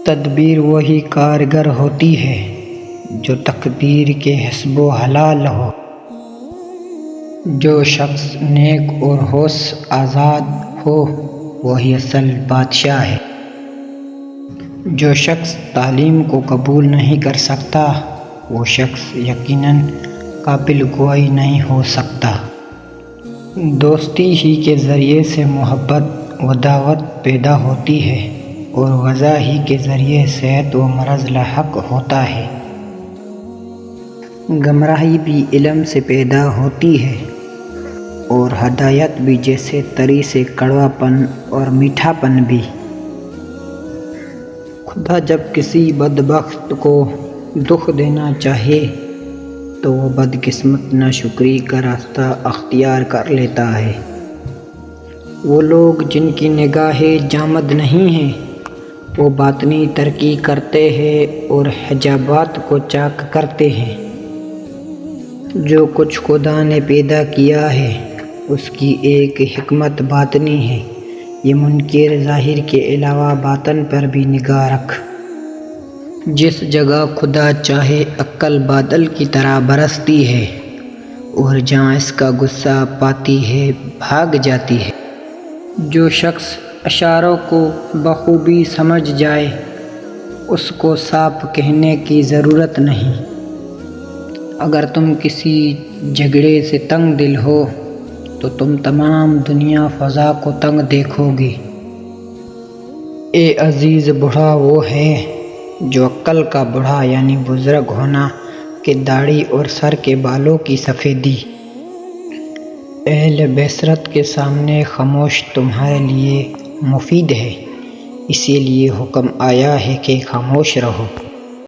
تدبیر وہی کارگر ہوتی ہے جو تقدیر کے حسب و حلال ہو۔ جو شخص نیک اور ہوش آزاد ہو وہی اصل بادشاہ ہے۔ جو شخص تعلیم کو قبول نہیں کر سکتا وہ شخص یقیناً قابل گوئی نہیں ہو سکتا۔ دوستی ہی کے ذریعے سے محبت و دعوت پیدا ہوتی ہے اور غذا ہی کے ذریعے صحت و مرض لاحق ہوتا ہے۔ گمراہی بھی علم سے پیدا ہوتی ہے اور ہدایت بھی، جیسے تری سے کڑوا پن اور میٹھا پن بھی۔ خدا جب کسی بدبخت کو دکھ دینا چاہے تو وہ بدقسمت ناشکری کا راستہ اختیار کر لیتا ہے۔ وہ لوگ جن کی نگاہیں جامد نہیں ہیں وہ باطنی ترقی کرتے ہیں اور حجابات کو چاک کرتے ہیں۔ جو کچھ خدا نے پیدا کیا ہے اس کی ایک حکمت باطنی ہے۔ یہ منکر ظاہر کے علاوہ باطن پر بھی نگاہ رکھ۔ جس جگہ خدا چاہے عقل بادل کی طرح برستی ہے اور جہاں اس کا غصہ پاتی ہے بھاگ جاتی ہے۔ جو شخص اشاروں کو بخوبی سمجھ جائے اس کو صاف کہنے کی ضرورت نہیں۔ اگر تم کسی جھگڑے سے تنگ دل ہو تو تم تمام دنیا فضا کو تنگ دیکھو گے۔ اے عزیز، بوڑھا وہ ہے جو عقل کا بوڑھا یعنی بزرگ ہونا کہ داڑھی اور سر کے بالوں کی سفیدی۔ اہل بصیرت کے سامنے خاموش تمہارے لیے مفید ہے، اسی لیے حکم آیا ہے کہ خاموش رہو۔